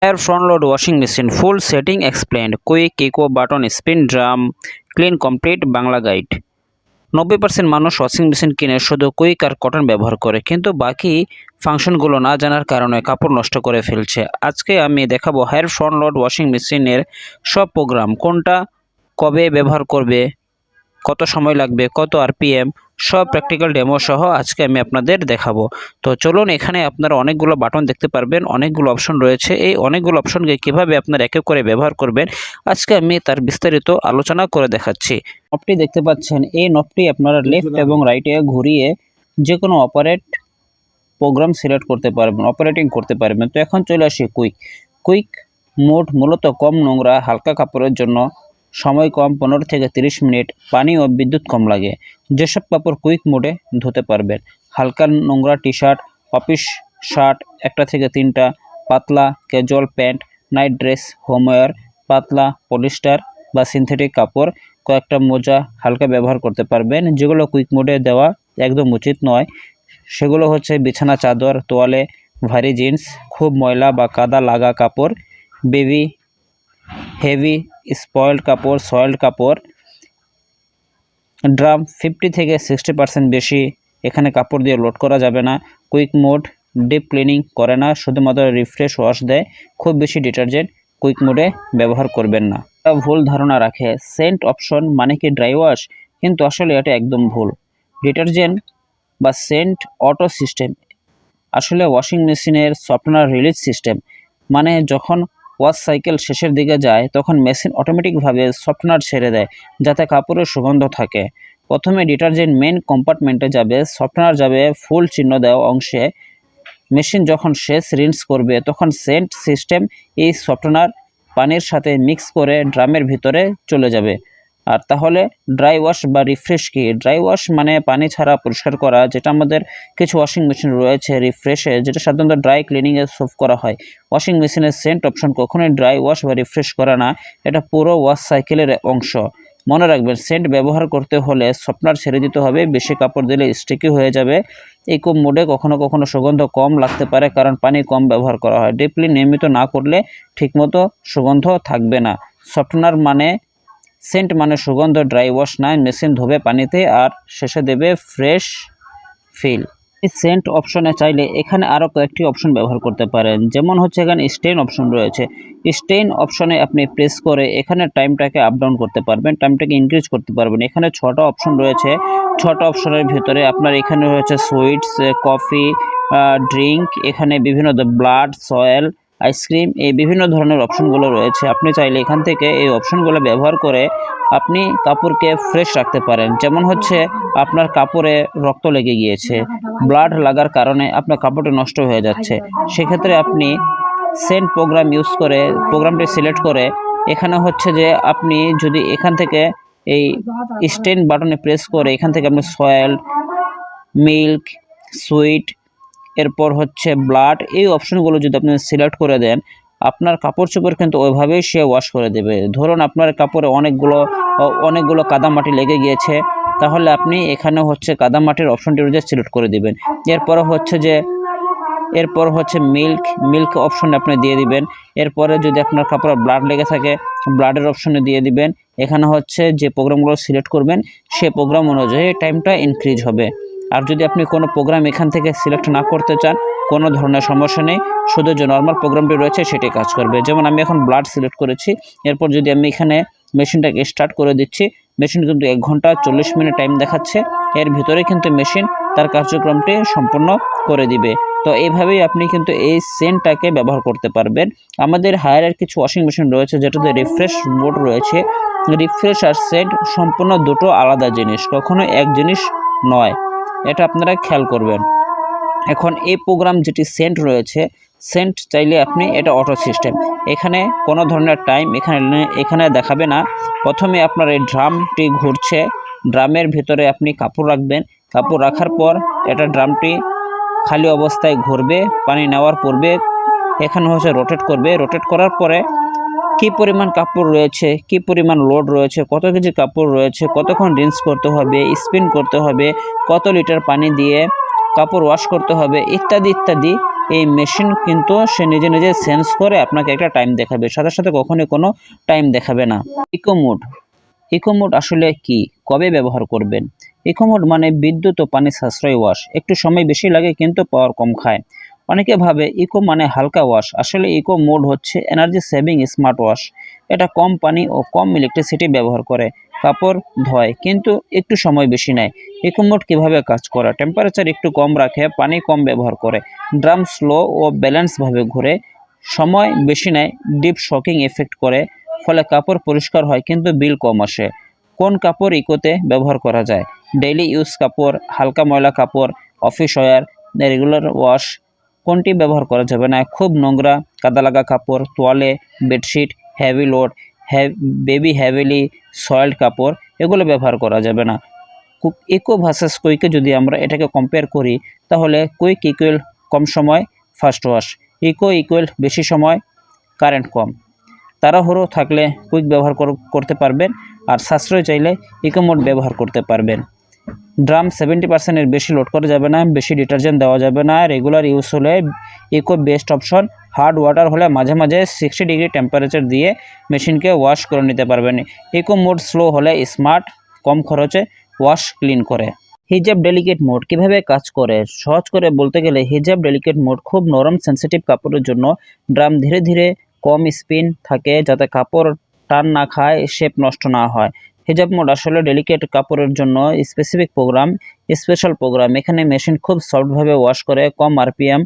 Air front load washing machine full setting explained. Quick eco button spin drum clean complete Bangla guide. 90% মানুষ washing machine কিনে শুধু quick আর cotton ব্যবহার করে, কিন্তু বাকি ফাংশনগুলো না জানার কারণে কাপড় নষ্ট করে ফেলছে। আজকে আমি দেখাবো হেয়ার ফ্রন্ট লোড ওয়াশিং মেশিনের সব প্রোগ্রাম, কোনটা কবে ব্যবহার করবে, কত সময় লাগবে, কত আরপিএম, সব প্র্যাকটিক্যাল ডেমো সহ আজকে আমি আপনাদের দেখাবো। তো চলুন, এখানে আপনারা অনেকগুলো বাটন দেখতে পারবেন, অনেকগুলো অপশন রয়েছে। এই অনেকগুলো অপশনকে কিভাবে আপনারা এক এক করে ব্যবহার করবেন আজকে আমি তার বিস্তারিত আলোচনা করে দেখাচ্ছি। নবটি দেখতে পাচ্ছেন, এই নবটি আপনারা লেফট এবং রাইটে ঘুরিয়ে যে কোনো প্রোগ্রাম সিলেক্ট করতে পারবেন, অপারেটিং করতে পারবেন। তো এখন চলে আসি কুইক মোড। মূলত কম নোংরা হালকা কাপড়ের জন্য, সময় কম, 15 থেকে 30 মিনিট, পানি ও বিদ্যুৎ কম লাগে। যেসব কাপড় কুইক মোডে ধুতে পারবেন: হালকা নোংরা টি শার্ট, অফিস শার্ট 1 থেকে 3টা, পাতলা ক্যাজুয়াল প্যান্ট, নাইট ড্রেস, হোমওয়্যার, পাতলা পলিস্টার বা সিনথেটিক কাপড়, কয়েকটা মোজা হালকা ব্যবহার করতে পারবেন। যেগুলো কুইক মোডে দেওয়া একদম উচিত নয় সেগুলো হচ্ছে বিছানা চাদর, তোয়ালে, ভারী জিন্স, খুব ময়লা বা কাদা লাগা কাপড়, বেবি হেভি স্পয়েলড কাপড়, সয়েলড কাপড়। ড্রাম 50 থেকে 60% বেশি এখানে কাপড় দিয়ে লোড করা যাবে না। কুইক মোড ডিপ ক্লিনিং করে না, শুধুমাত্র রিফ্রেশ ওয়াশ দেয়। খুব বেশি ডিটারজেন্ট কুইক মোডে ব্যবহার করবেন না। ভুল ধারণা রাখে সেন্ট অপশন মানে কি ড্রাই ওয়াশ, কিন্তু আসলে এটা একদম ভুল। ডিটারজেন্ট বা সেন্ট অটো সিস্টেম আসলে ওয়াশিং মেশিনের সফটওয়্যার রিলিজ সিস্টেম। মানে যখন ওয়াশ সাইকেল শেষের দিকে যায় তখন মেশিন অটোমেটিকভাবে সফটওয়্যার ছেড়ে দেয় যাতে কাপড়ের সুগন্ধ থাকে। প্রথমে ডিটারজেন্ট মেন কম্পার্টমেন্টে যাবে, সফটওয়্যার যাবে ফুল চিহ্ন দেওয়া অংশে। মেশিন যখন শেষ রিন্স করবে তখন সেন্ট সিস্টেম এই সফটওয়্যার পানির সাথে মিক্স করে ড্রামের ভিতরে চলে যাবে। আর তাহলে ড্রাই ওয়াশ বা রিফ্রেশ কি? ড্রাই ওয়াশ মানে পানি ছাড়া পরিষ্কার করা, যেটা আমাদের কিছু ওয়াশিং মেশিন রয়েছে রিফ্রেশে, যেটা সাধারণত ড্রাই ক্লিনিংয়ে সোভ করা হয়। ওয়াশিং মেশিনের সেন্ট অপশন কখনোই ড্রাই ওয়াশ বা রিফ্রেশ করে না, এটা পুরো ওয়াশ সাইকেলের অংশ। মনে রাখবেন, সেন্ট ব্যবহার করতে হলে সফটওয়্যার ছেড়ে দিতে হবে, বেশি কাপড় দিলে স্টিকি হয়ে যাবে। ইকো মোডে কখনো কখনো সুগন্ধ কম লাগতে পারে কারণ পানি কম ব্যবহার করা হয়। ডিপলি নিয়মিত না করলে ঠিকমতো সুগন্ধ থাকবে না। সফটওয়্যার মানে সেন্ট মানে সুগন্ধ, ড্রাই ওয়াশ নয়। মেশিন ধোবে পানিতে আর শেষে দেবে ফ্রেশ ফিল। এই সেন্ট অপশনে চাইলে এখানে আরও কয়েকটি অপশন ব্যবহার করতে পারেন, যেমন হচ্ছে এখানে স্টেইন অপশন রয়েছে। স্টেইন অপশনে আপনি প্রেস করে এখানে টাইমটাকে আপ ডাউন করতে পারবেন, টাইমটাকে ইনক্রিজ করতে পারবেন। এখানে 6টা অপশন রয়েছে। 6টা অপশনের ভিতরে আপনার এখানে রয়েছে সুইটস, কফি, ড্রিঙ্ক, এখানে বিভিন্ন ব্লাড, সয়েল, আইসক্রিম, এই বিভিন্ন ধরনের অপশনগুলো রয়েছে। আপনি চাইলে এখান থেকে এই অপশনগুলো ব্যবহার করে আপনি কাপড়কে ফ্রেশ রাখতে পারেন। যেমন হচ্ছে আপনার কাপড়ে রক্ত লেগে গিয়েছে, ব্লাড লাগার কারণে আপনার কাপড়টি নষ্ট হয়ে যাচ্ছে, সেক্ষেত্রে আপনি সেন্ট প্রোগ্রাম ইউজ করে প্রোগ্রামটি সিলেক্ট করে এখানে হচ্ছে যে আপনি যদি এখান থেকে এই স্টেন বাটনে প্রেস করে এখান থেকে আপনি সয়েল, মিল্ক, সুইট, এরপর হচ্ছে ব্লাড, এই অপশনগুলো যদি আপনি সিলেক্ট করে দেন আপনার কাপড় চোপড় কিন্তু ওইভাবেই সে ওয়াশ করে দেবে। ধরুন আপনার কাপড়ে অনেকগুলো কাদামাটি লেগে গিয়েছে, তাহলে আপনি এখানে হচ্ছে কাদামাটির অপশনটি সিলেক্ট করে দিবেন। এরপর হচ্ছে মিল্ক অপশনে আপনি দিয়ে দিবেন। এরপরে যদি আপনার কাপড়ে ব্লাড লেগে থাকে ব্লাডের অপশনে দিয়ে দিবেন। এখানে হচ্ছে যে প্রোগ্রামগুলো সিলেক্ট করবেন সে প্রোগ্রাম অনুযায়ী টাইমটা ইনক্রিজ হবে। আর যদি আপনি কোনো প্রোগ্রাম এখান থেকে সিলেক্ট না করতে চান কোনো ধরনের সমস্যা নেই, শুধু যে নর্মাল প্রোগ্রামটি রয়েছে সেটি কাজ করবে। যেমন আমি এখন ব্লাড সিলেক্ট করেছি, এরপর যদি আমি এখানে মেশিনটাকে স্টার্ট করে দিচ্ছি, মেশিন কিন্তু 1 ঘন্টা 40 মিনিট টাইম দেখাচ্ছে। এর ভিতরে কিন্তু মেশিন তার কার্যক্রমটি সম্পূর্ণ করে দিবে। তো এইভাবেই আপনি কিন্তু এই সেন্টটাকে ব্যবহার করতে পারবেন। আমাদের হায়ারের কিছু ওয়াশিং মেশিন রয়েছে যেটাতে রিফ্রেশ মোড রয়েছে। রিফ্রেশ আর সেন্ট সম্পূর্ণ দুটো আলাদা জিনিস, কখনো এক জিনিস নয়, এটা আপনারা খেয়াল করবেন। এখন এই প্রোগ্রাম যেটি সেন্ট রয়েছে, সেন্ট চাইলে আপনি এটা অটো সিস্টেম, এখানে কোনো ধরনের টাইম এখানে দেখাবে না। প্রথমে আপনার এই ড্রামটি ঘুরছে, ড্রামের ভিতরে আপনি কাপড় রাখবেন, কাপড় রাখার পর এটা ড্রামটি খালি অবস্থায় ঘুরবে, পানি নেওয়ার পূর্বে এখানে হচ্ছে রোটেট করবে। রোটেট করার পরে কি পরিমাণ কাপড় রয়েছে, কি পরিমাণ লোড রয়েছে, কত কেজি কাপড় রয়েছে, কতক্ষণ রিন্স করতে হবে, স্পিন করতে হবে, কত লিটার পানি দিয়ে কাপড় ওয়াশ করতে হবে, ইত্যাদি ইত্যাদি এই মেশিন কিন্তু সে নিজে নিজে সেন্স করে আপনাকে একটা টাইম দেখাবে, সাথে সাথে কখনোই কোনো টাইম দেখাবে না। ইকো মোড আসলে কি, কবে ব্যবহার করবেন? ইকো মোড মানে বিদ্যুৎ ও পানি সাশ্রয়ী ওয়াশ, একটু সময় বেশি লাগে কিন্তু পাওয়ার কম খায়। অনেকে ভাবে ইকো মানে হালকা ওয়াশ, আসলে ইকো মোড হচ্ছে এনার্জি সেভিং স্মার্ট ওয়াশ। এটা কম পানি ও কম ইলেকট্রিসিটি ব্যবহার করে, কাপড় ধোয় কিন্তু একটু সময় বেশি নেয়। ইকো মোড কীভাবে কাজ করে? টেম্পারেচার একটু কম রাখে, পানি কম ব্যবহার করে, ড্রাম স্লো ও ব্যালেন্সভাবে ঘুরে, সময় বেশি নেয়, ডিপ শকিং এফেক্ট করে, ফলে কাপড় পরিষ্কার হয় কিন্তু বিল কম আসে। কোন কাপড় ইকোতে ব্যবহার করা যায়? ডেইলি ইউজ কাপড়, হালকা ময়লা কাপড়, অফিস ওয়্যার, রেগুলার ওয়াশ। কোনটি ব্যবহার করা যাবে না? খুব নোংরা, কাদা লাগা কাপড়, তোয়ালে, bedsheet, heavy load, baby heavily soiled কাপড়, এগুলো ব্যবহার করা যাবে না। ইকো ভার্সেস কুইকে যদি আমরা এটাকে কম্পেয়ার করি, তাহলে কুইক ইকুয়াল কম সময় ফাস্ট ওয়াশ, ইকো ইকুয়াল বেশি সময় কারেন্ট কম। তাড়াহুড়ো থাকলে কুইক ব্যবহার করতে পারবেন, আর সাশ্রয় চাইলে ইকো মোড ব্যবহার করতে পারবেন। ড্রাম 70%-এর বেশি লোড করা যাবে না, বেশি ডিটারজেন্ট দেওয়া যাবে না। রেগুলার ইউজ হলে eco best option. Hard water হলে মাঝে মাঝে 60 ডিগ্রি টেম্পারেচার দিয়ে মেশিনকে ওয়াশ করে নিতে পারবেন। ইকো মোড স্লো হলে স্মার্ট, কম খরচে ওয়াশ ক্লিন করে। হিজাব ডেলিকেট মোড কিভাবে কাজ করে? সহজ করে বলতে গেলে হিজাব ডেলিকেট মোড খুব নরম সেন্সিটিভ কাপড়ের জন্য। ড্রাম ধীরে ধীরে কম স্পিন থাকে যাতে কাপড় টান না খায়, শেপ নষ্ট না হয়। হিজাব মোড আসলে ডেলিকেট কাপড়ের জন্য স্পেশাল প্রোগ্রাম। এখানে মেশিন খুব সফটভাবে ওয়াশ করে, কম আরপিএম,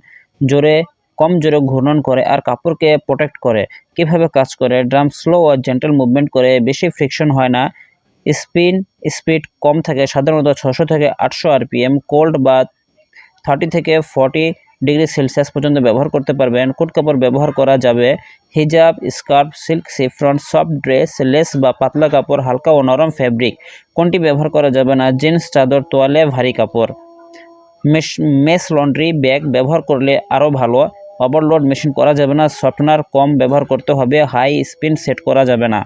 কম জোরে ঘূর্ণন করে আর কাপড়কে প্রোটেক্ট করে। কিভাবে কাজ করে? ড্রাম স্লো আর জেন্টাল মুভমেন্ট করে, বেশি ফ্রিকশন হয় না, স্পিড কম থাকে, সাধারণত 600 থেকে 800 আরপিএম। কোল্ড বা 30 থেকে 40 ডিগ্রি সেলসিয়াস পর্যন্ত ব্যবহার করতে পারবেন। কোট কাপড় ব্যবহার করা যাবে হিজাব, scarf, silk, chiffon, soft dress, lace বা পাতলা কাপড়, হালকা ও নরম ফ্যাব্রিক। কোনটি ব্যবহার করা যাবে না? জিন্স, চাদর, তোয়ালে, ভারী কাপড়। মেশ লন্ড্রি ব্যাগ ব্যবহার করলে আরও ভালো। ওভারলোড মেশিন করা যাবে না, সফটনার কম ব্যবহার করতে হবে, হাই স্পিন সেট করা যাবে না।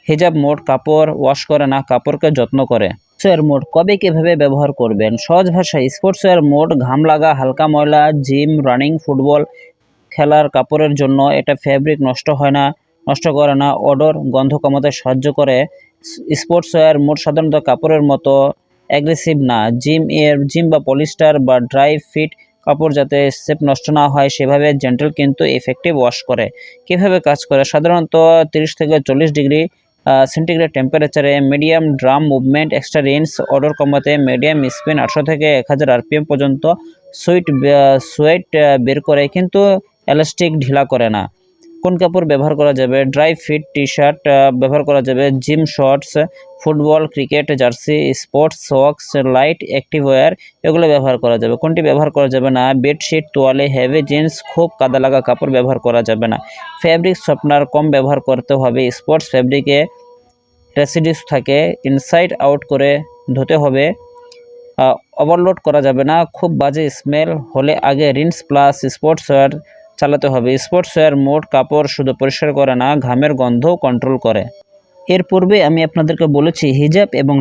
হিজাব মোড কাপড় ওয়াশ করে না, কাপড়কে যত্ন করে। স্পোর্টসওয়্যার মোড কবে কিভাবে ব্যবহার করবেন? সহজ ভাষায় স্পোর্টসওয়্যার মোড ঘাম লাগা, হালকা ময়লা, জিম, রানিং, ফুটবল খেলার কাপড়ের জন্য। এটা ফ্যাব্রিক নষ্ট করে না, অডর গন্ধ কমাতে সাহায্য করে। স্পোর্টসওয়্যার মোড সাধারণত কাপড়ের মতো অ্যাগ্রেসিভ না। জিম বা পলিস্টার বা ড্রাই ফিট কাপড় যাতে শেপ নষ্ট না হয় সেভাবে জেন্টল কিন্তু এফেক্টিভ ওয়াশ করে। কিভাবে কাজ করে? সাধারণত 30 থেকে 40 ডিগ্রি সেন্টিগ্রেড টেম্পারেচারে, medium drum movement, extra rinse, odour কমাতে, মিডিয়াম স্পিন 800 থেকে 1000 আরপিএম পর্যন্ত সোয়েট বের করে কিন্তু এলাস্টিক ঢিলা করে না। কোন কাপড় ব্যবহার করা যাবে? ড্রাই ফিট টি শার্ট ব্যবহার করা যাবে, gym shorts, football, cricket jersey, sports socks, light activewear, এগুলো ব্যবহার করা যাবে। কোনটি ব্যবহার করা যাবে না? বেডশিট, তোয়ালে, হেভি জিন্স, খুব কাদা লাগা কাপড় ব্যবহার করা যাবে না। ফ্যাব্রিক সফটনার কম ব্যবহার করতে হবে। স্পোর্টস ফ্যাব্রিকে রেসিডিউস থাকে, ইনসাইড আউট করে ধুতে হবে। ওভারলোড করা যাবে না, খুব বাজে স্মেল হলে আগে রিন্স প্লাস স্পোর্টসওয়্যার চালাতে হবে। স্পোর্টসওয়্যার মোড কাপড় শুধু পরিষ্কার করে না, ঘামের গন্ধও কন্ট্রোল করে। এর পূর্বে আমি আপনাদেরকে বলেছি হিজাব এবং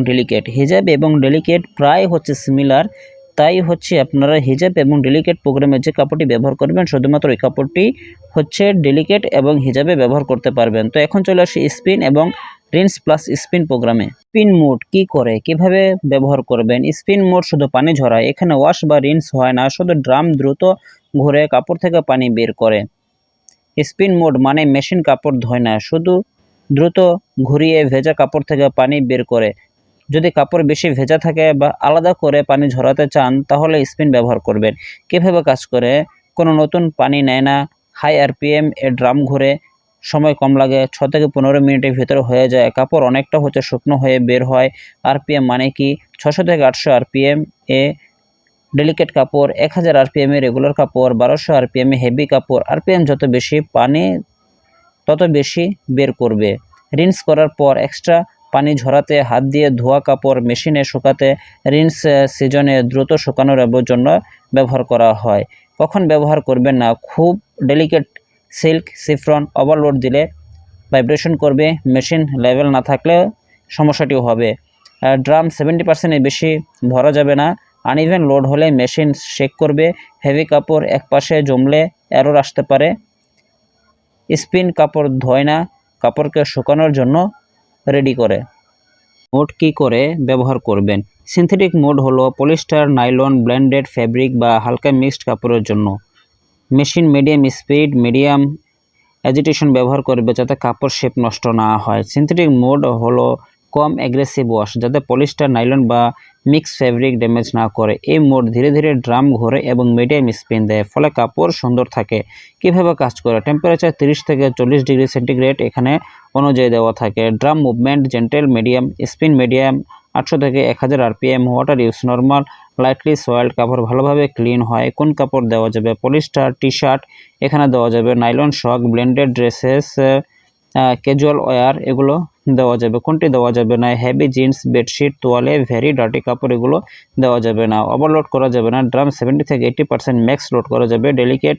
ডেলিকেট প্রায় হচ্ছে সিমিলার, তাই হচ্ছে আপনারা হিজাব এবং ডেলিকেট প্রোগ্রামে যে কাপড়টি ব্যবহার করবেন শুধুমাত্র ওই কাপড়টি হচ্ছে ডেলিকেট এবং হিজাবে ব্যবহার করতে পারবেন। তো এখন চলে আসি স্পিন এবং রিন্স প্লাস স্পিন প্রোগ্রামে। স্পিন মোড কি করে, কিভাবে ব্যবহার করবেন? স্পিন মোড শুধু পানি ঝরায়, এখানে ওয়াশ বা রিন্স হয় না, শুধু ড্রাম দ্রুত ঘুরে কাপড় থেকে পানি বের করে। স্পিন মোড মানে মেশিন কাপড় ধোয় না, শুধু দ্রুত ঘুরিয়ে ভেজা কাপড় থেকে পানি বের করে। যদি কাপড় বেশি ভেজা থাকে বা আলাদা করে পানি ঝরাতে চান তাহলে স্পিন ব্যবহার করবেন। কিভাবে কাজ করে? কোনো নতুন পানি নেয় না, হাই আরপিএম এ ড্রাম ঘুরে, সময় কম লাগে, 6 থেকে 15 মিনিটের ভিতরে হয়ে যায়, কাপড় অনেকটা হচ্ছে শুকনো হয়ে বের হয়। আরপিএম মানে কি? 600 থেকে 800 আরপিএম এ ডেলিকেট কাপড়, 1000 আরপিএম এ রেগুলার কাপড়, 1200 আরপিএম এ হেভি কাপড়। আরপিএম যত বেশি, পানি তত বেশি বের করবে। রিন্স করার পর এক্সট্রা পানি ঝরাতে, হাত দিয়ে ধোয়া কাপড় মেশিনে শুকাতে, রিন্স সিজনে দ্রুত শুকানোর জন্য ব্যবহার করা হয়। কখন ব্যবহার করবেন না? খুব ডেলিকেট সিল্ক, সিফ্রন ওভারলোড দিলে ভাইব্রেশন করবে, মেশিন লেভেল না থাকলে সমস্যাটিও হবে। ড্রাম 70%-এর বেশি ভরা যাবে না, আনইভেন লোড হলে মেশিন শেক করবে, হেভি কাপড় একপাশে জমলে এরর আসতে পারে, স্পিন কাপড় ধোয় না, কাপড়কে শুকানোর জন্য রেডি করে। মোড কি করে ব্যবহার করবেন? সিনথেটিক মোড হলো পলিস্টার, নাইলন, ব্লেন্ডেড ফ্যাব্রিক বা হালকা মিক্সড কাপড়ের জন্য। Machine medium speed, medium agitation ব্যবহার করবে যাতে কাপড় শেপ নষ্ট না হয়। সিনথেটিক মোড হলো কম অ্যাগ্রেসিভ ওয়াশ, যাতে পলিস্টার, নাইলন বা মিক্স ফ্যাব্রিক ড্যামেজ না করে। এই মোড ধীরে ধীরে ড্রাম ঘোরে এবং মিডিয়াম স্পিন দেয়, ফলে কাপড় সুন্দর থাকে। কিভাবে কাজ করে? টেম্পারেচার 30 থেকে 40 ডিগ্রি সেন্টিগ্রেড এখানে অনুযায়ী দেওয়া থাকে। Drum movement gentle medium, spin medium, 800 থেকে 1000 RPM। Water use normal, lightly soiled. কাপড় ভালোভাবে ক্লিন হয়। কোন কাপড় দেওয়া যাবে? পলিস্টার, টি শার্ট এখানে দেওয়া যাবে, নাইলন শক, ব্লেন্ডেড ড্রেসেস, ক্যাজুয়াল ওয়্যার এগুলো দেওয়া যাবে। কোনটি দেওয়া যাবে না? হেভি জিন্স, বেডশিট, তোয়ালে, ভেরি ডার্টি কাপড় এগুলো দেওয়া যাবে না। ওভারলোড করা যাবে না। ড্রাম 70 থেকে 80% ম্যাক্স লোড করা যাবে। ডেলিকেট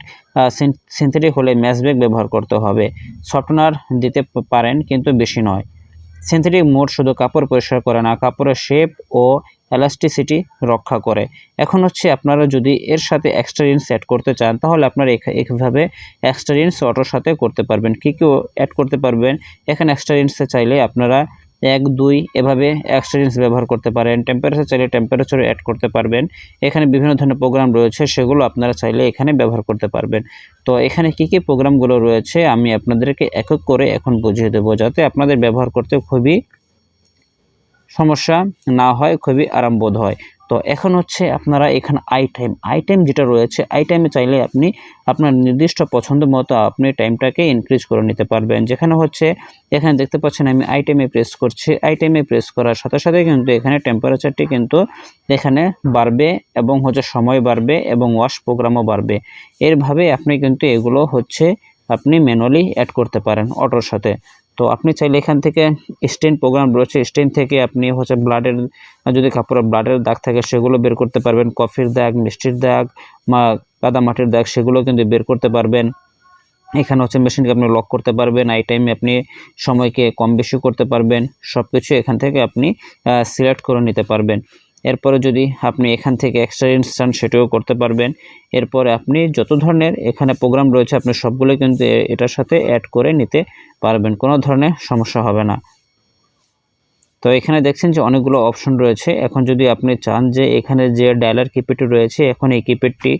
সিনথেটিক হলে ম্যাচব্যাক ব্যবহার করতে হবে। সফটনার দিতে পারেন কিন্তু বেশি নয়। সিনথেটিক মোড শুধু কাপড় পরিষ্কার করে না, কাপড়ের শেপ ও এলাস্টিসিটি রক্ষা করে। এখন হচ্ছে আপনারা যদি এর সাথে এক্সট্রা রিন্স অ্যাড করতে চান তাহলে আপনারা এইভাবে এক্সট্রা রিন্স অটোর সাথে করতে পারবেন। কী কী অ্যাড করতে পারবেন? এখানে এক্সট্রা রিন্সে চাইলে আপনারা 1, 2 এভাবে এক্সট্রা রিন্স ব্যবহার করতে পারেন। টেম্পারেচার চাইলে টেম্পারেচার অ্যাড করতে পারবেন। এখানে বিভিন্ন ধরনের প্রোগ্রাম রয়েছে, সেগুলো আপনারা চাইলে এখানে ব্যবহার করতে পারবেন। তো এখানে কী কী প্রোগ্রামগুলো রয়েছে আমি আপনাদেরকে এক এক করে এখন বুঝিয়ে দেবো, যাতে আপনাদের ব্যবহার করতে খুবই সমস্যা না হয়, খুবই আরামবোধ হয়। তো এখন হচ্ছে আপনারা এখানে আই টাইম যেটা রয়েছে, আই টাইমে চাইলে আপনি আপনার নির্দিষ্ট পছন্দ মতো আপনি টাইমটাকে ইনক্রিজ করে নিতে পারবেন। যেখানে হচ্ছে এখানে দেখতে পাচ্ছেন আমি আই টাইমে প্রেস করছি। আই টাইমে প্রেস করার সাথে সাথে কিন্তু এখানে টেম্পারেচারটি কিন্তু এখানে বাড়বে এবং হচ্ছে সময় বাড়বে এবং ওয়াশ প্রোগ্রামও বাড়বে। এরভাবে আপনি কিন্তু এগুলো হচ্ছে আপনি ম্যানুয়ালি অ্যাড করতে পারেন অটোর সাথে। তো আপনি চাইলে এখান থেকে স্টেন প্রোগ্রাম রয়েছে, স্টেন থেকে আপনি হচ্ছে ব্লাডের, যদি কাপড়ে ব্লাডের দাগ থাকে সেগুলো বের করতে পারবেন। কফির দাগ, মিষ্টির দাগ, কাদামাটির দাগ সেগুলো কিন্তু বের করতে পারবেন। এখানে হচ্ছে মেশিনকে আপনি লক করতে পারবেন। আই টাইমে আপনি সময়কে কম বেশি করতে পারবেন। সব কিছু এখান থেকে আপনি সিলেক্ট করে নিতে পারবেন। এরপরে যদি আপনি এখান থেকে এক্সট্রা রিন্স চান সেটাও করতে পারবেন। এরপরে আপনি যত ধরনের এখানে প্রোগ্রাম রয়েছে আপনি সবগুলো কিন্তু এটার সাথে অ্যাড করে নিতে পারবেন, কোনো ধরনের সমস্যা হবে না। তো এখানে দেখছেন যে অনেকগুলো অপশন রয়েছে। এখন যদি আপনি চান যে এখানে যে ডায়ালার কিপ্যাডটি রয়েছে, এখন এই কিপ্যাডটি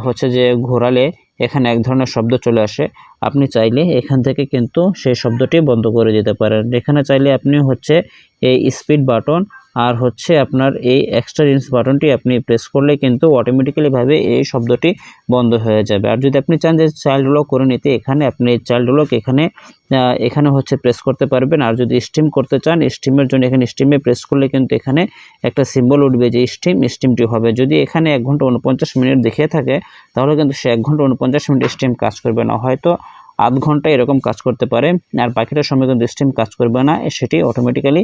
হচ্ছে যে ঘোরালে এখানে এক ধরনের শব্দ চলে আসে, আপনি চাইলে এখান থেকে কিন্তু সেই শব্দটি বন্ধ করে দিতে পারেন। এখানে চাইলে আপনি হচ্ছে এই স্পিড বাটন আর হচ্ছে আপনার এই এক্সট্রা রিন্স বাটনটি আপনি প্রেস করলে কিন্তু অটোমেটিক্যালিভাবে এই শব্দটি বন্ধ হয়ে যাবে। আর যদি আপনি চান যে চাইল্ড লক করে নিতে, এখানে আপনি চাইল্ড লক এখানে হচ্ছে প্রেস করতে পারবেন। আর যদি স্টিম করতে চান, স্টিমের জন্য এখানে স্টিমে প্রেস করলে কিন্তু এখানে একটা সিম্বল উঠবে যে স্টিমটি হবে। যদি এখানে 1 ঘন্টা 49 মিনিট দেখিয়ে থাকে তাহলে কিন্তু সে 1 ঘন্টা 49 মিনিট স্টিম কাজ করবে না, হয়তো আধ ঘন্টা এরকম কাজ করতে পারে। আর বাকিটা সময় কিন্তু স্টিম কাজ করবে না, সেটি অটোমেটিক্যালি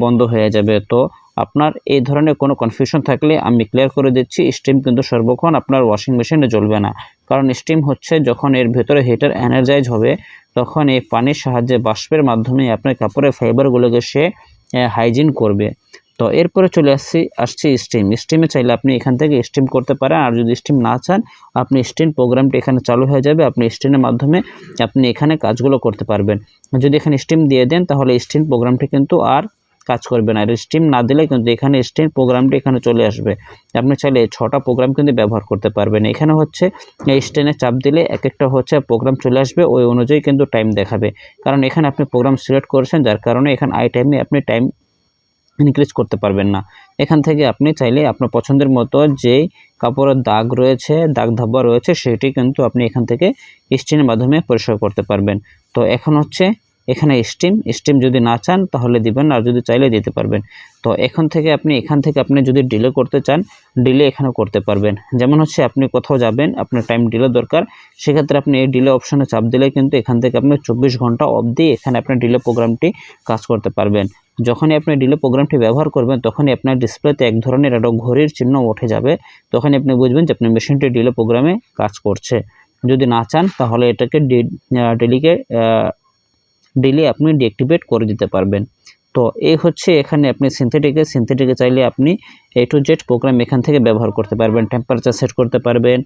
বন্ধ হয়ে যাবে। তো আপনার এই ধরনের কোনো কনফিউশন থাকলে আমি ক্লিয়ার করে দিচ্ছি, স্টিম কিন্তু সর্বক্ষণ আপনার ওয়াশিং মেশিনে জ্বলবে না। কারণ স্টিম হচ্ছে যখন এর ভেতরে হিটার এনার্জাইজ হবে তখন এই পানির সাহায্যে বাষ্পের মাধ্যমে আপনার কাপড়ের ফাইবারগুলোকে সে হাইজিন করবে। তো এরপরে চলে আসছি স্টিমে চাইলে আপনি এখান থেকে স্টিম করতে পারেন। আর যদি স্টিম না চান, আপনি স্টিম প্রোগ্রামটি এখানে চালু হয়ে যাবে, আপনি স্টিমের মাধ্যমে আপনি এখানে কাজগুলো করতে পারবেন। যদি এখানে স্টিম দিয়ে দেন তাহলে স্টিম প্রোগ্রামটি কিন্তু আর কাজ করবে না। আর স্টিম না দিলে কিন্তু এখানে স্টিম প্রোগ্রামটি এখানে চলে আসবে। আপনি চাইলে 6টা প্রোগ্রাম কিন্তু ব্যবহার করতে পারবেন। এখানে হচ্ছে এই স্টেনে চাপ দিলে এক একটা হচ্ছে প্রোগ্রাম চলে আসবে, ওই অনুযায়ী কিন্তু টাইম দেখাবে। কারণ এখানে আপনি প্রোগ্রাম সিলেক্ট করেছেন, যার কারণে এখানে আই টাইমে আপনি টাইম ইনক্রিজ করতে পারবেন না। এখান থেকে আপনি চাইলে আপনার পছন্দের মতো যেই কাপড়ের দাগ রয়েছে, দাগ ধাব্বা রয়েছে, সেটি কিন্তু আপনি এখান থেকে স্টিমের মাধ্যমে পরিষ্কার করতে পারবেন। তো এখন হচ্ছে এখানে স্টিম যদি না চান তাহলে দিবেন, আর যদি চাইলে দিতে পারবেন। তো এখান থেকে আপনি যদি ডিলে করতে চান, ডিলে এখানে করতে পারবেন। যেমন হচ্ছে আপনি কোথাও যাবেন, আপনার টাইম ডিলে দরকার, সেক্ষেত্রে আপনি এই ডিলে অপশনে চাপ দিলে কিন্তু এখান থেকে আপনি 24 ঘন্টা অবধি এখানে আপনার ডিলে প্রোগ্রামটি কাজ করতে পারবেন। যখনই আপনি ডিলে প্রোগ্রামটি ব্যবহার করবেন তখনই আপনার ডিসপ্লেতে এক ধরনের একটা ঘড়ির চিহ্ন উঠে যাবে, তখনই আপনি বুঝবেন যে আপনার মেশিনটি ডিলে প্রোগ্রামে কাজ করছে। যদি না চান তাহলে এটাকে ডিলে আপনি ডিঅ্যাক্টিভেট করে দিতে পারবেন। তো এই হচ্ছে এখানে আপনি সিনথেটিকে চাইলে আপনি A to Z প্রোগ্রাম এখান থেকে ব্যবহার করতে পারবেন। টেম্পারেচার সেট করতে পারবেন,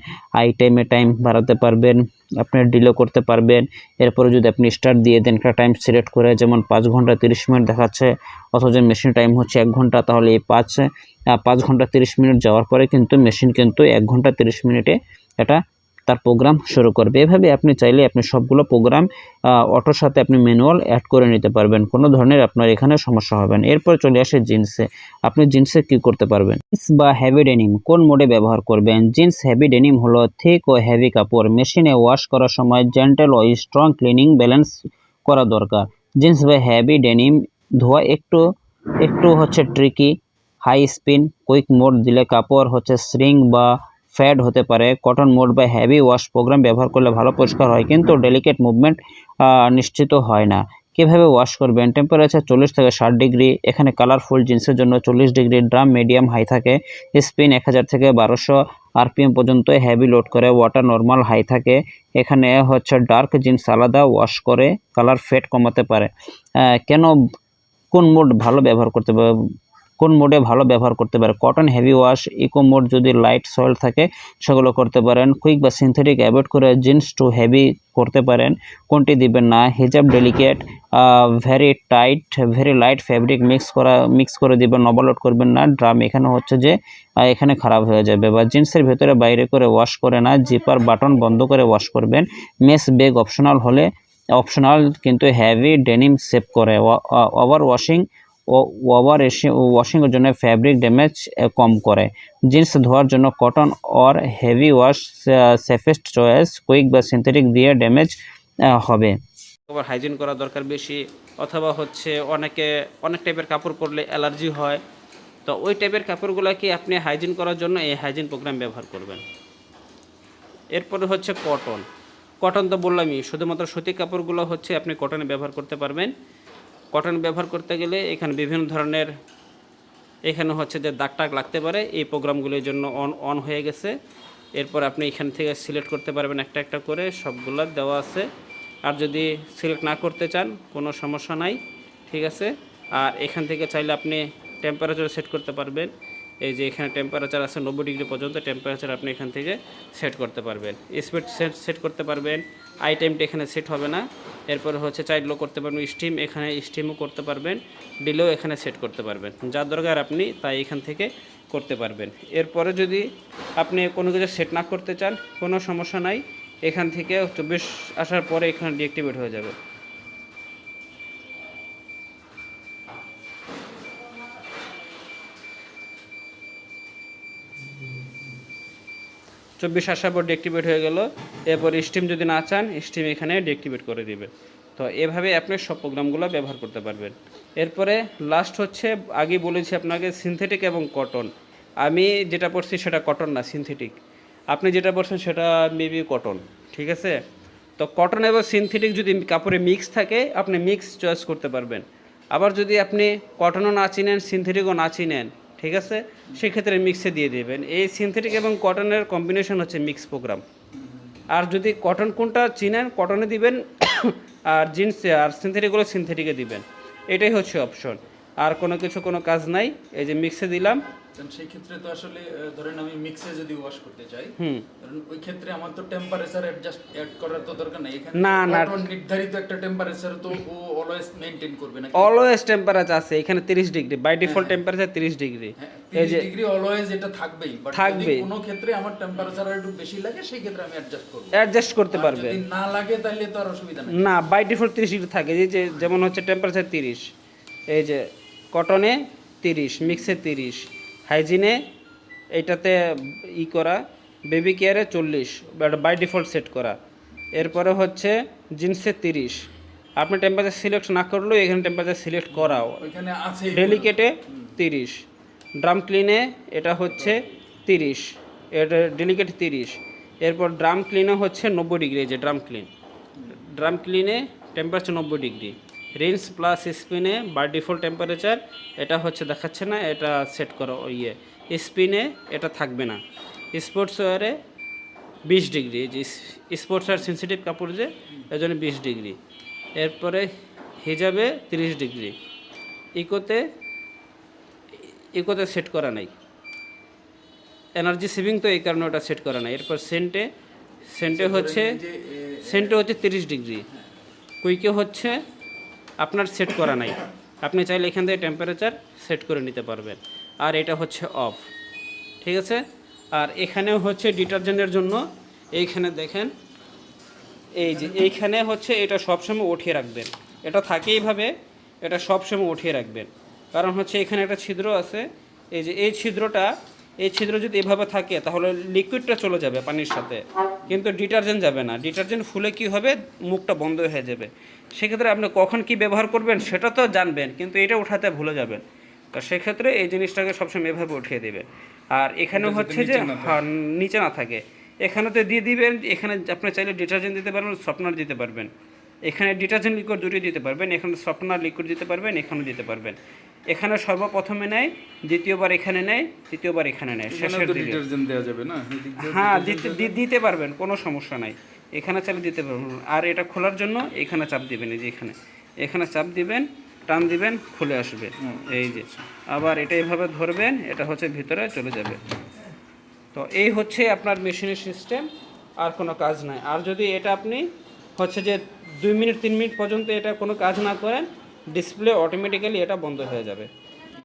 টাইম বাড়াতে পারবেন, আপনি ডিলে করতে পারবেন। এরপরে যদি আপনি স্টার্ট দিয়ে দেন একটা টাইম সিলেক্ট করে, যেমন 5 ঘন্টা 30 মিনিট দেখাচ্ছে অথচ মেশিন টাইম হচ্ছে 1 ঘন্টা, তাহলে এই 5 ঘন্টা 30 মিনিট যাওয়ার পরে কিন্তু মেশিন কিন্তু 1 ঘন্টা 30 মিনিটে এটা তার প্রোগ্রাম শুরু করবে। এভাবে আপনি চাইলে আপনি সবগুলো প্রোগ্রাম অটোর সাথে আপনি ম্যানুয়াল অ্যাড করে নিতে পারবেন, কোনো ধরনের আপনার এখানে সমস্যা হবে না। এরপর চলে আসে জিন্সে। আপনি জিন্সে কি করতে পারবেন? জিন্স বা হেভি ডেনিম কোন মোডে ব্যবহার করবেন? জিন্স হেভি ডেনিম হলো থিক ও হেভি কাপড়, মেশিনে ওয়াশ করার সময় জেন্টেল ও স্ট্রং ক্লিনিং ব্যালেন্স করা দরকার। জিন্স বা হেভি ডেনিম ধোয়া একটু হচ্ছে tricky. High spin quick mode দিলে কাপড় হচ্ছে শ্রিং বা ফ্যাড হতে পারে। কটন মোড বা হেভি ওয়াশ প্রোগ্রাম ব্যবহার করলে ভালো পরিষ্কার হয়, কিন্তু ডেলিকেট মুভমেন্ট নিশ্চিত হয় না। কীভাবে ওয়াশ করবেন? টেম্পারেচার 40 থেকে 60 ডিগ্রি। এখানে কালারফুল জিন্সের জন্য 40 ডিগ্রি। ড্রাম মিডিয়াম হাই থাকে। স্পিন 1000 থেকে 1200 আরপিএম পর্যন্ত হেভি লোড করে। ওয়াটার নর্মাল হাই থাকে। এখানে হচ্ছে ডার্ক জিন্স আলাদা ওয়াশ করে কালার ফেড কমাতে পারে। কেন কোন মোড ভালো ব্যবহার করতে পারে? কোন মোডে ভালো ব্যবহার করতে পারে? Cotton heavy wash, eco mode যদি লাইট সয়েল থাকে সেগুলো করতে পারেন। কুইক বা সিনথেটিক অ্যাভয়েড করে জিন্স টু হেভি করতে পারেন। কোনটি দিবেন না? হিজাব delicate, very light fabric mix করে দিবেন, ওভারলোড করবেন না। ড্রাম এখানে হচ্ছে যে এখানে খারাপ হয়ে যাবে। বা জিন্সের ভেতরে বাইরে করে ওয়াশ করে না, জিপার বাটন বন্ধ করে ওয়াশ করবেন। মেস ব্যাগ অপশনাল কিন্তু হেভি ডেনিম সেভ করে। ওয়াশিংয়ের জন্য ফ্যাব্রিক ড্যামেজ কম করে। জিন্স ধোয়ার জন্য cotton or heavy wash safest choice. Quick বা সিনথেটিক দিয়ে ড্যামেজ হবে। আবার হাইজিন করা দরকার বেশি, অথবা হচ্ছে অনেক টাইপের কাপড় পরলে অ্যালার্জি হয়, তো ওই টাইপের কাপড়গুলোকে আপনি হাইজিন করার জন্য এই হাইজিন প্রোগ্রাম ব্যবহার করবেন। এরপরে হচ্ছে কটন তো বললামই, শুধুমাত্র সুতি কাপড়গুলো হচ্ছে আপনি কটনে ব্যবহার করতে পারবেন। কটন ব্যবহার করতে গেলে এখানে বিভিন্ন ধরনের এখানে হচ্ছে যে দাগ টাগ লাগতে পারে, এই প্রোগ্রামগুলোর জন্য অন হয়ে গেছে। এরপর আপনি এখান থেকে সিলেক্ট করতে পারবেন একটা একটা করে, সবগুলো দেওয়া আছে। আর যদি সিলেক্ট না করতে চান কোনো সমস্যা নাই, ঠিক আছে। আর এখান থেকে চাইলে আপনি টেম্পারেচার সেট করতে পারবেন। এই যে এখানে টেম্পারেচার আছে 90 ডিগ্রি পর্যন্ত টেম্পারেচার আপনি এখান থেকে সেট করতে পারবেন। স্পিড সেট করতে পারবেন। টাইমটা এখানে সেট হবে না। এরপরে হচ্ছে চাইল্ড লো করতে পারবেন, স্টিম এখানে স্টিমও করতে পারবেন, ডিলেও এখানে সেট করতে পারবেন। যার দরকার আপনি তাই এখান থেকে করতে পারবেন। এরপরে যদি আপনি কোনো কিছু সেট না করতে চান কোনো সমস্যা নাই, এখান থেকে 24 আসার পরে এখানে ডিঅ্যাক্টিভেট হয়ে যাবে। চব্বিশ আসার পর ডিঅ্যাক্টিভেট হয়ে গেল। এরপর স্টিম যদি না চান স্টিম এখানে ডিঅ্যাক্টিভেট করে দিবেন। তো এভাবে আপনি সব প্রোগ্রামগুলো ব্যবহার করতে পারবেন। এরপরে লাস্ট হচ্ছে, আগে বলেছি আপনাকে সিনথেটিক এবং কটন। আমি যেটা পড়ছি সেটা কটন না, সিনথেটিক। আপনি যেটা পড়ছেন সেটা মেবি কটন, ঠিক আছে। তো কটন এবং সিনথেটিক যদি কাপড়ে মিক্স থাকে আপনি মিক্স চয়েস করতে পারবেন। আবার যদি আপনি কটনও না চিনেন সিনথেটিকও না চিনেন, ঠিক আছে, সেক্ষেত্রে মিক্সে দিয়ে দেবেন। এই সিনথেটিক এবং কটনের কম্বিনেশন হচ্ছে মিক্স প্রোগ্রাম। আর যদি কটন কোনটা চিনেন কটনে দিবেন, আর জিন্সে আর সিনথেটিকগুলো সিনথেটিকে দিবেন। এটাই হচ্ছে অপশন, আর কোনো কাজ নাই। এই যে মিক্সে দিলাম। সেই ক্ষেত্রে তো আসলে ধরেন আমি মিক্সে যদি ওয়াশ করতে চাই, ধরেন ওই ক্ষেত্রে আমার তো টেম্পারেচার অ্যাড করার তো দরকার নাই। এখানে না নির্ধারিত একটা টেম্পারেচার তো ও অলওয়েজ মেইনটেইন করবে না। অলওয়েজ টেম্পারেচার আছে এখানে 30 degree, by default temperature 30 degree. এই যে ডিগ্রি অলওয়েজ এটা থাকবেই, বাট যদি কোনো ক্ষেত্রে আমার টেম্পারেচার একটু বেশি লাগে সেই ক্ষেত্রে আমি অ্যাডজাস্ট করতে পারবে। যদি না লাগে তাহলে তো আর অসুবিধা নেই। না, বাই ডিফল্ট 30 ডিগ্রি থাকে। এই যে যেমন হচ্ছে টেম্পারেচার 30, এই যে কটনে 30, মিক্সে 30, হাইজিনে এইটাতে করা, বেবি কেয়ারে 40, বাই ডিফল্ট সেট করা। এরপরে হচ্ছে জিন্সে 30, আপনি টেম্পারেচার সিলেক্ট না করলেও এখানে টেম্পারেচার সিলেক্ট করাও, ওইখানে আছে। ডেলিকেটে 30, ড্রাম ক্লিনে এটা হচ্ছে 30, এটা ডেলিকেট 30। এরপর ড্রাম ক্লিনে হচ্ছে 90 ডিগ্রি। যে ড্রাম ক্লিনে টেম্পারেচার 90 ডিগ্রি। রিন্স প্লাস স্পিনে বাই ডিফল্ট টেম্পারেচার এটা হচ্ছে দেখাচ্ছে না, এটা সেট করো। স্পিনে এটা থাকবে না। স্পোর্টস ওয়ারে 20 ডিগ্রি, যে স্পোর্টস ওয়ার সেন্সিটিভ কাপড় যে, এই জন্য 20 ডিগ্রি। এরপরে হিজাবে 30 ডিগ্রি। ইকোতে সেট করা নাই, এনার্জি সেভিং তো এই কারণে ওটা সেট করা নাই। এরপর সেন্টে হচ্ছে 30 ডিগ্রি, কুইকে হচ্ছে আপনার সেট করা নাই, আপনি চাইলে এখান থেকে টেম্পারেচার সেট করে নিতে পারবেন। আর এটা হচ্ছে অফ, ঠিক আছে। আর এখানেও হচ্ছে ডিটারজেন্টের জন্য এইখানে দেখেন, এই যে এইখানে হচ্ছে এটা সবসময় উঠিয়ে রাখবেন, এটা থাকে এইভাবে, এটা সবসময় উঠিয়ে রাখবেন। কারণ হচ্ছে এখানে একটা ছিদ্র আছে, এই যে এই ছিদ্র যদি এভাবে থাকে তাহলে লিকুইডটা চলে যাবে পানির সাথে, কিন্তু ডিটারজেন্ট যাবে না। ডিটারজেন্ট ফুলে কি হবে, মুখটা বন্ধ হয়ে যাবে। সেক্ষেত্রে আপনি কখন কি ব্যবহার করবেন সেটা তো জানবেন, কিন্তু এটা উঠাতে ভুলে যাবেন। তো সেক্ষেত্রে এই জিনিসটাকে সবসময় এভাবে উঠিয়ে দেবে। আর এখানে হচ্ছে যে নিচে না থাকে, এখানে তো দিয়ে দিবেন। এখানে আপনি চাইলে ডিটারজেন্ট দিতে পারবেন, সফটনার দিতে পারবেন। এখানে ডিটারজেন্ট লিকুইড দুটোই দিতে পারবেন, এখানে সফটনার লিকুইড দিতে পারবেন, এখানেও দিতে পারবেন। এখানে সর্বপ্রথমে নেয়, দ্বিতীয়বার এখানে নেয়, তৃতীয়বার এখানে নেয়, শেষের দিকে ডিটারজেন্ট দেওয়া যাবে না? হ্যাঁ দিতে পারবেন, কোনো সমস্যা নাই, এখানে চাইলে দিতে পারবেন। আর এটা খোলার জন্য এখানে চাপ দিবেন, এই যে এখানে চাপ দিবেন, টান দিবেন, খুলে আসবে। এই যে আবার এটা এইভাবে ধরবেন, এটা হচ্ছে ভিতরে চলে যাবে। তো এই হচ্ছে আপনার মেশিনের সিস্টেম, আর কোনো কাজ নাই। আর যদি এটা আপনি হচ্ছে যে 2 মিনিট 3 মিনিট পর্যন্ত এটা কোনো কাজ না করেন, ডিসপ্লে অটোমেটিক্যালি এটা বন্ধ হয়ে যাবে।